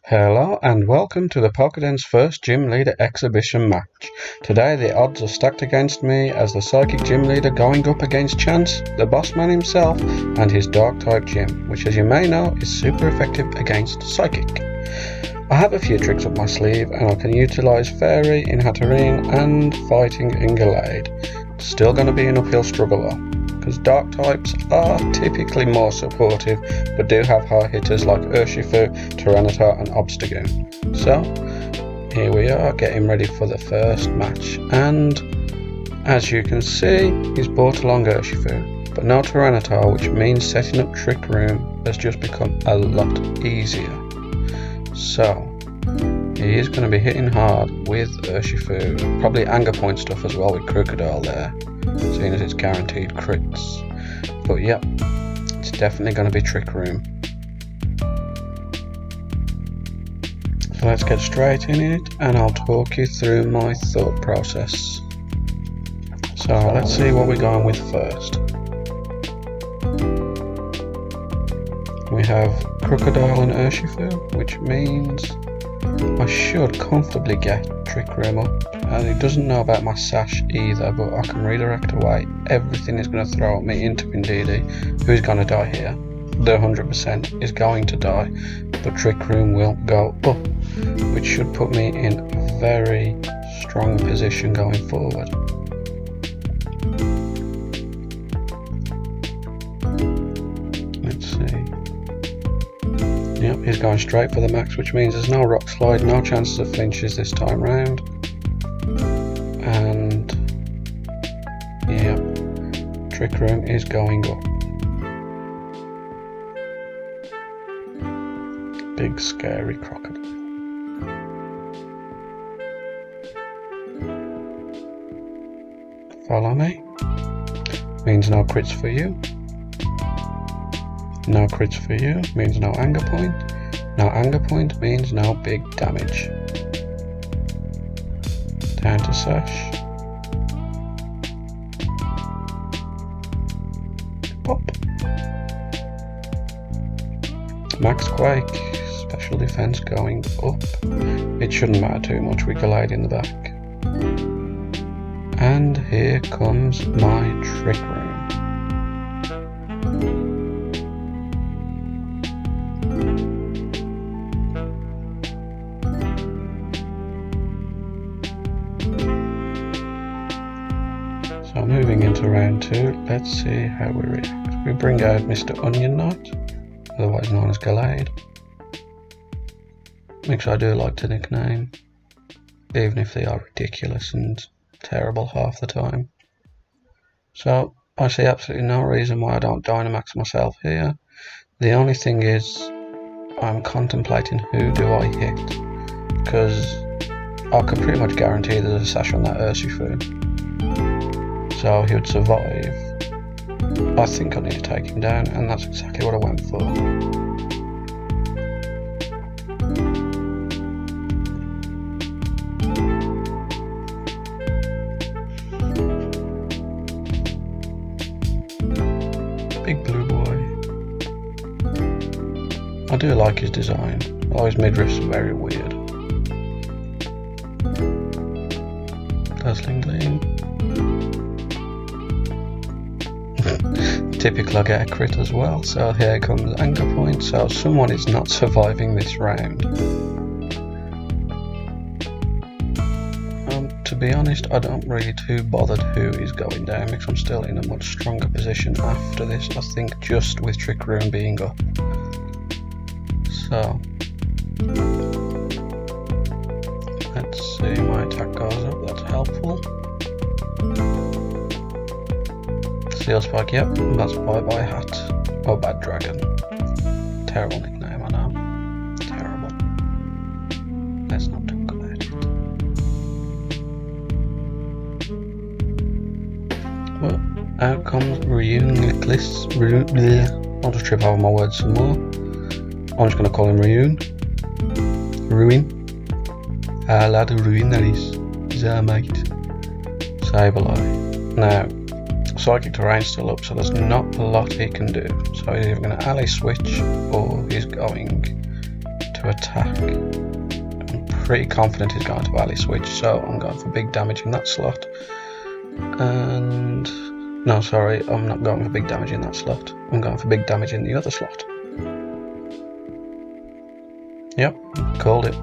Hello and welcome to the Pokeden's first Gym Leader exhibition match. Today the odds are stacked against me as the Psychic Gym Leader going up against Chance, the boss man himself, and his Dark type gym, which as you may know is super effective against Psychic. I have a few tricks up my sleeve and I can utilise Fairy in Hatterene and Fighting in Gallade. It's still going to be an uphill struggle though, because Dark types are typically more supportive but do have hard hitters like Urshifu, Tyranitar and Obstagoon. So here we are getting ready for the first match, and as you can see he's brought along Urshifu but no Tyranitar, which means setting up Trick Room has just become a lot easier. So he is going to be hitting hard with Urshifu, probably anger point stuff as well with Crocodile there, seeing as it's guaranteed crits. But yep, it's definitely going to be Trick Room. So let's get straight in it and I'll talk you through my thought process. So let's see what we're going with first. We have Crocodile and Urshifu, which means I should comfortably get Trick Room up, and he doesn't know about my sash either, but I can redirect away. Everything is going to throw at me into Pindidi, who's going to die here. The 100% is going to die, but Trick Room will go up, which should put me in a very strong position going forward. Let's see. Yep, he's going straight for the max, which means there's no rock slide, no chances of flinches this time round. And yep, Trick Room is going up. Big scary crocodile. Follow me. Means no crits for you. No crits for you means no anger point. No anger point means no big damage. Down to sash. Pop. Max Quake. Special defense going up. It shouldn't matter too much with Gallade in the back. And here comes my Trick Room. So moving into round 2, let's see how we react. We bring out Mr. Onion Knight, otherwise known as Gallade, which I do like to nickname, even if they are ridiculous and terrible half the time. So I see absolutely no reason why I don't Dynamax myself here. The only thing is I'm contemplating who do I hit, because I could pretty much guarantee there's a sash on that Urshifu. So he would survive. I think I need to take him down, and that's exactly what I went for. Big blue boy. I do like his design, although his midriff's very weird. Dazzling Gleam. Typically I get a crit as well, so here comes anger point, so someone is not surviving this round. To be honest, I don't really too bothered who is going down, because I'm still in a much stronger position after this, I think, just with Trick Room being up. So let's see, my attack goes up, that's helpful. Steel Spike, yep, that's Bye Bye Hat. Or Bad Dragon. Terrible nickname, I know. Terrible. Let's not talk about it. Well, out comes Ryun-Gliss. I'll just trip over my words some more. I'm just going to call him Ryun. Ruin. Ah, lad, Ruin that is. Is that mate? Sableye. Now, Psychic Terrain's still up, so there's not a lot he can do. So he's either going to ally switch or he's going to to attack. I'm pretty confident he's going to valley switch, so I'm going for big damage in that slot. And no, sorry, I'm not going for big damage in that slot. I'm going for big damage in the other slot. Yep, called it.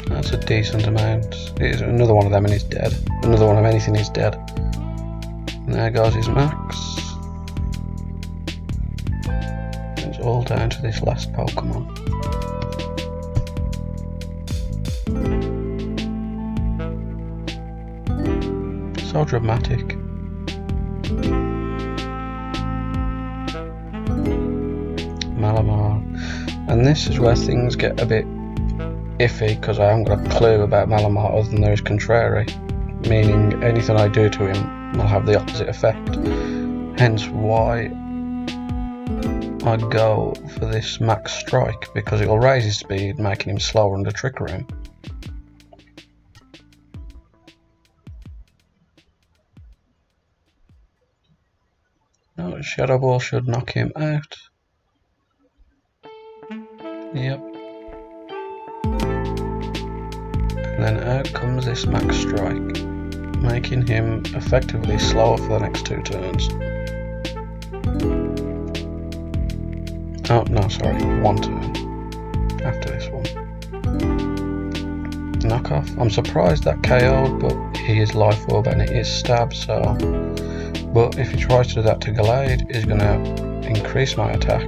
That's a decent amount. Here's another one of them and he's dead. Another one of anything is dead. And there goes his max. It's all down to this last Pokemon. So dramatic. Malamar. And this is where things get a bit iffy, because I haven't got a clue about Malamar other than there is contrary, meaning anything I do to him will have the opposite effect. Hence why I go for this max strike, because it will raise his speed, making him slower under Trick Room. No, Shadow Ball should knock him out. Yep. And then out comes this max strike, making him effectively slower for the next 2 turns. Oh, no, sorry, 1 turn after this one. Knockoff. I'm surprised that KO'd, but he is Life Orb and it is stab, so. But if he tries to do that to Gallade, he's going to increase my attack.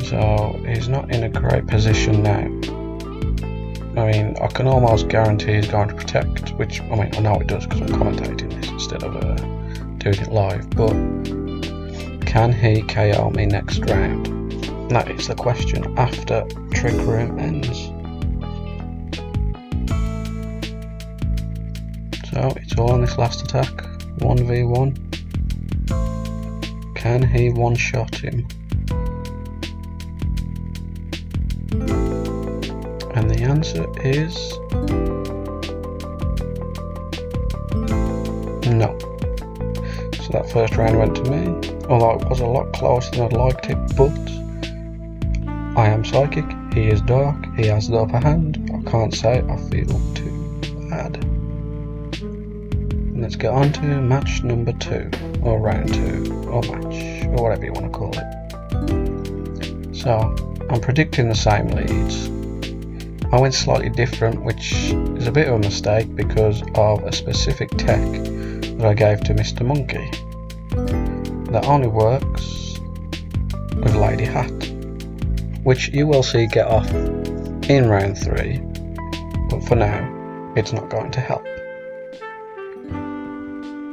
So he's not in a great position now. I mean, I can almost guarantee he's going to protect, which, I mean, I know it does because I'm commentating this instead of doing it live, but can he KO me next round? That is the question after Trick Room ends. So it's all on this last attack, 1v1. Can he one-shot him? And the answer is no. So that first round went to me, although it was a lot closer than I'd liked it, but I am psychic, he is dark, he has the upper hand. I can't say I feel too bad. Let's get on to match number 2, or round 2, or match, or whatever you want to call it. So, I'm predicting the same leads. I went slightly different, which is a bit of a mistake because of a specific tech that I gave to Mr. Monkey. That only works with Lady Hat, which you will see get off in round 3, but for now, it's not going to help.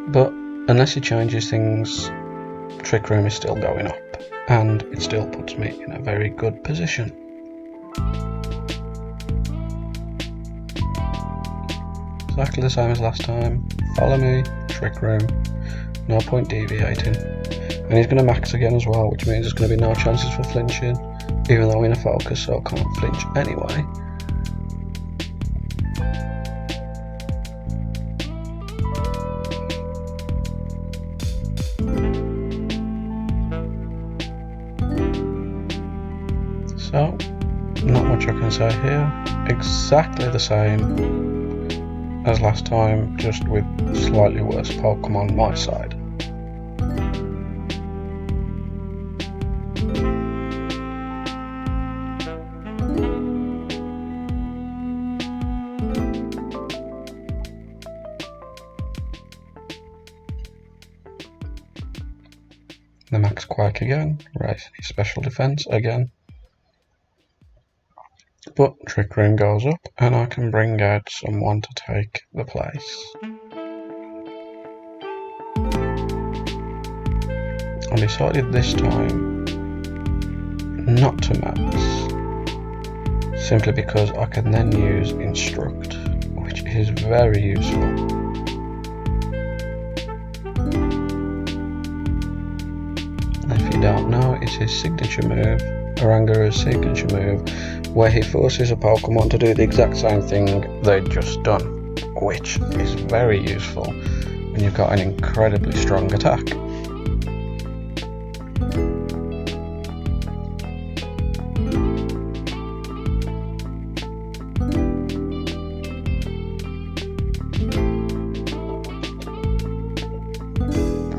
But unless he changes things, Trick Room is still going up, and it still puts me in a very good position. Exactly the same as last time. Follow me, Trick Room, no point deviating. And he's going to max again as well, which means there's going to be no chances for flinching, even though we're in a focus, so I can't flinch anyway. So, not much I can say here. Exactly the same as last time, just with slightly worse Pokemon on my side. The Max Quake again, raising his special defense again. But Trick Room goes up and I can bring out someone to take the place. I decided this time not to max, simply because I can then use Instruct, which is very useful. If you don't know, it's his signature move, Orangaru's signature move, where he forces a Pokemon to do the exact same thing they'd just done, which is very useful when you've got an incredibly strong attack.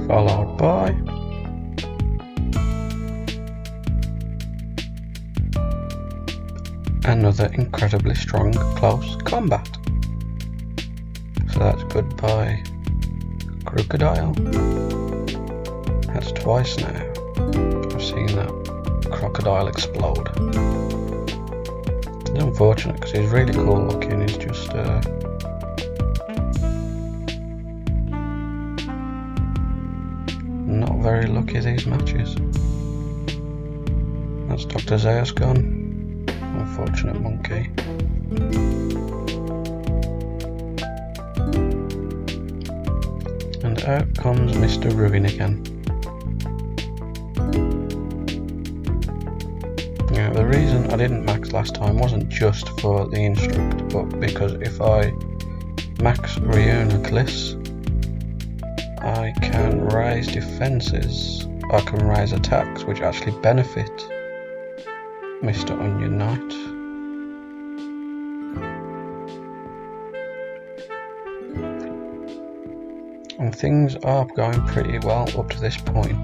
Followed by another incredibly strong close combat. So that's goodbye crocodile. That's twice now I've seen that crocodile explode. It's unfortunate because he's really cool looking, he's just not very lucky these matches. That's Dr. Zeus gone. Unfortunate monkey. And out comes Mr. Ruin again. Now, the reason I didn't max last time wasn't just for the instruct, but because if I max Reuniclus, I can raise defences, I can raise attacks which actually benefit Mr. Onion Knight. And things are going pretty well up to this point.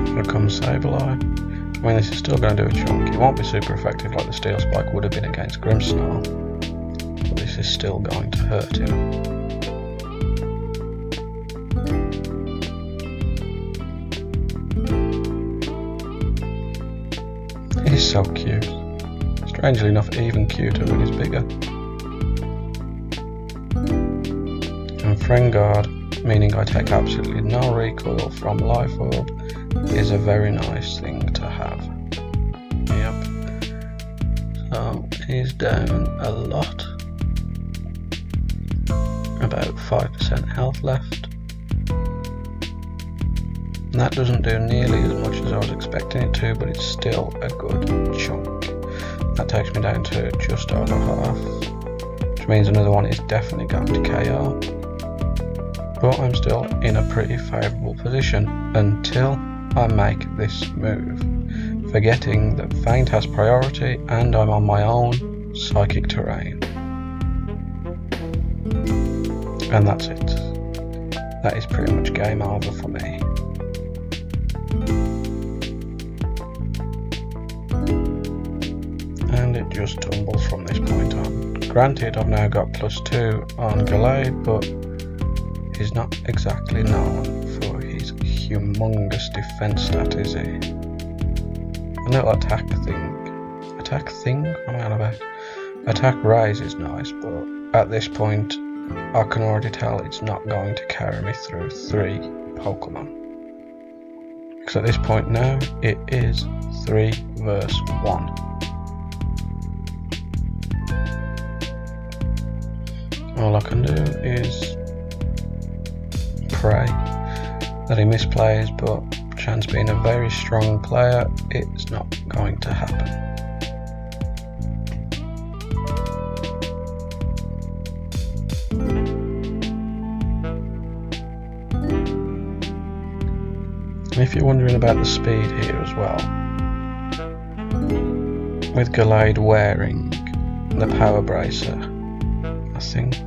Here comes Sableye. I mean, this is still going to do a chunk. It won't be super effective like the Steel Spike would have been against Grimmsnarl, but this is still going to hurt him. He's so cute. Strangely enough, even cuter when he's bigger. And Frengard, meaning I take absolutely no recoil from Life Orb, is a very nice thing to have. Yep. So he's down a lot. About 5% health left. And that doesn't do nearly as much as I was expecting it to, but it's still a good chunk. That takes me down to just over half, which means another one is definitely going to KO. But I'm still in a pretty favourable position until I make this move, forgetting that Feint has priority and I'm on my own psychic terrain. And that's it. That is pretty much game over for me. And it just tumbles from this point on. Granted, I've now got +2 on Gallade, but he's not exactly known for his humongous defense stat, is he? A little attack thing. Attack thing? What am I on about? Attack rise is nice, but at this point I can already tell it's not going to carry me through 3 Pokemon. Because at this point now it is 3 versus 1. All I can do is pray that he misplays, but Chance being a very strong player, it's not going to happen. If you're wondering about the speed here as well, with Gallade wearing the Power Bracer, I think,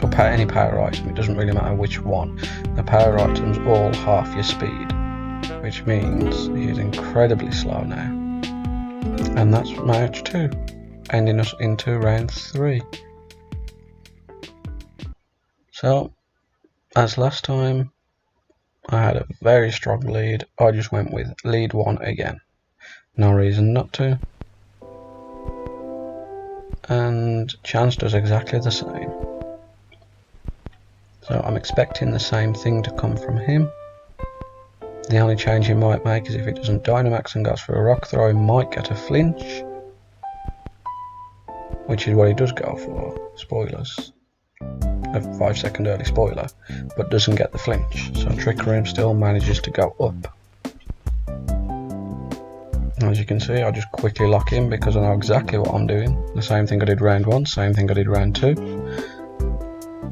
or any power item, it doesn't really matter which one, the power item's all half your speed, which means he's incredibly slow now. And that's match 2, ending us into round 3. So, as last time, I had a very strong lead. I just went with lead 1 again. No reason not to. And Chance does exactly the same. So I'm expecting the same thing to come from him. The only change he might make is if it doesn't Dynamax and goes for a rock throw, he might get a flinch, which is what he does go for. Spoilers. A 5-second early spoiler, but doesn't get the flinch, so Trick Room still manages to go up. As you can see, I just quickly lock in because I know exactly what I'm doing. The same thing I did round 1, same thing I did round 2,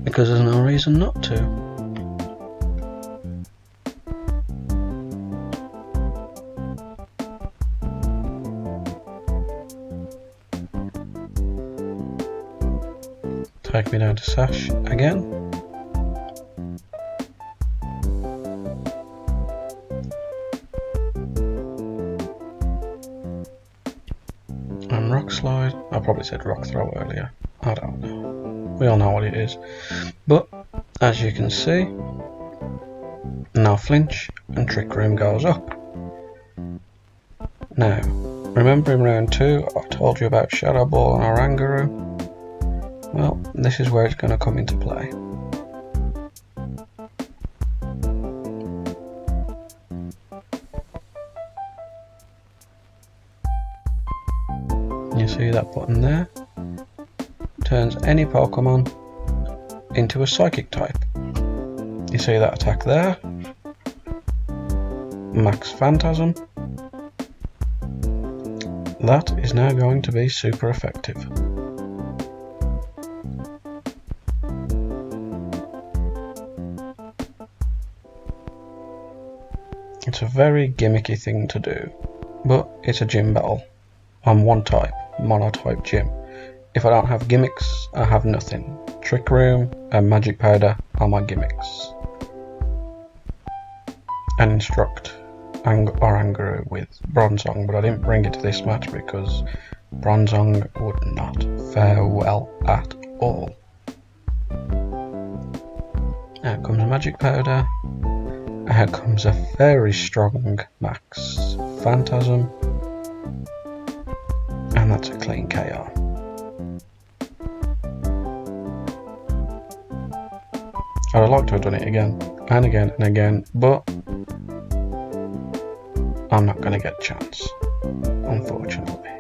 because there's no reason not to. Take me down to Sash again. And Rock Slide. I probably said Rock Throw earlier. I don't know. We all know what it is. But, as you can see, no flinch and Trick Room goes up. Now, remember in round 2 I told you about Shadow Ball and Oranguru? Well, this is where it's going to come into play. You see that button there? Turns any Pokemon into a Psychic type. You see that attack there? Max Phantasm. That is now going to be super effective. It's a very gimmicky thing to do, but it's a gym battle. I'm one type, monotype gym. If I don't have gimmicks, I have nothing. Trick Room and Magic Powder are my gimmicks. And Instruct Oranguru with Bronzong, but I didn't bring it to this match because Bronzong would not fare well at all. Out comes Magic Powder. Out comes a very strong Max Phantasm, and that's a clean KO. I'd have liked to have done it again, and again, and again, but I'm not going to get a chance, unfortunately.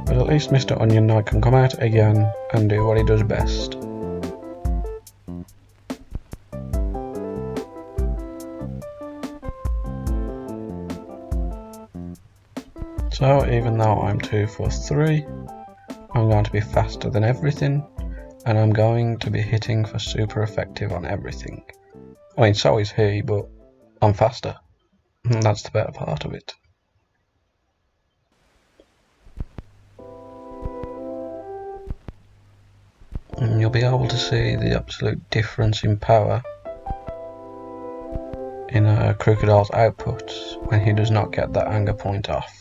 But at least Mr. Onion Knight can come out again and do what he does best. So even though I'm 2 for 3, I'm going to be faster than everything, and I'm going to be hitting for super effective on everything. I mean, so is he, but I'm faster. And that's the better part of it. And you'll be able to see the absolute difference in power in Crocodile's output when he does not get that anger point off.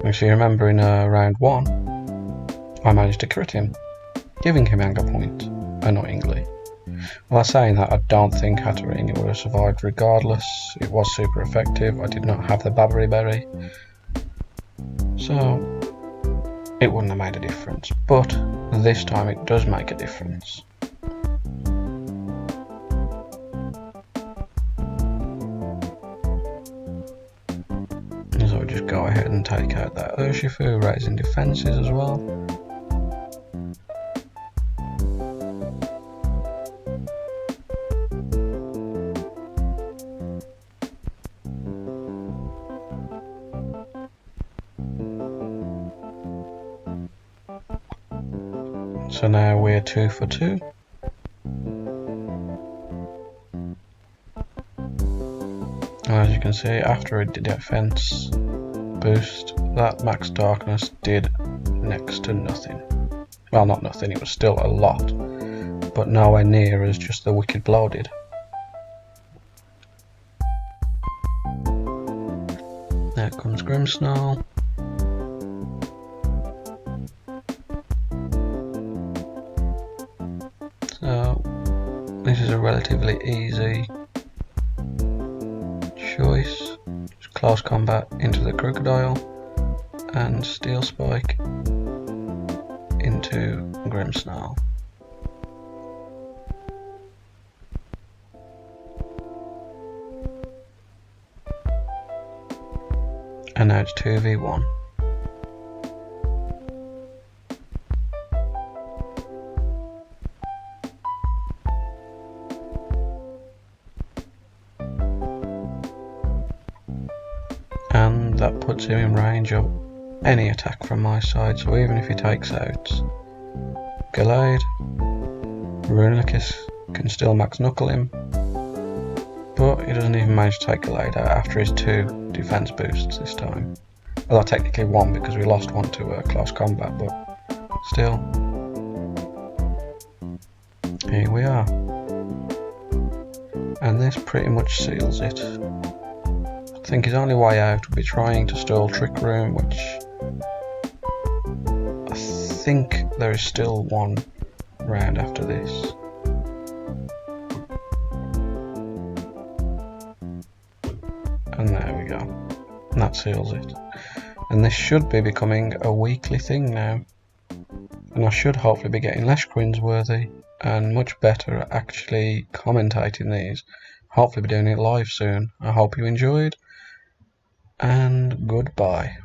If you remember in round 1, I managed to crit him, giving him anger point, annoyingly. While saying that, I don't think Hatterene would have survived regardless. It was super effective. I did not have the Babbery Berry, so it wouldn't have made a difference. But this time it does make a difference. So just go ahead and take out that Urshifu, raising defences as well. So now we're 2 for 2. As you can see, after it did defense boost, that max darkness did next to nothing. Well, not nothing, it was still a lot, but nowhere near as just the Wicked Blow did. There comes Grimmsnarl. So this is a relatively easy choice. Just close combat into the Crocodile and Steel Spike into Grimmsnarl. And now it's 2v1. And that puts him in range of any attack from my side, so even if he takes out Gallade, Runicus can still max knuckle him, but he doesn't even manage to take Gallade out after his 2 defense boosts this time. Well, technically 1 because we lost 1 to close combat, but still. Here we are. And this pretty much seals it. I think his only way out would be trying to stall Trick Room, which I think there is still 1 round after this. And there we go. And that seals it. And this should be becoming a weekly thing now. And I should hopefully be getting less cringeworthy and much better at actually commentating these. Hopefully be doing it live soon. I hope you enjoyed. And goodbye.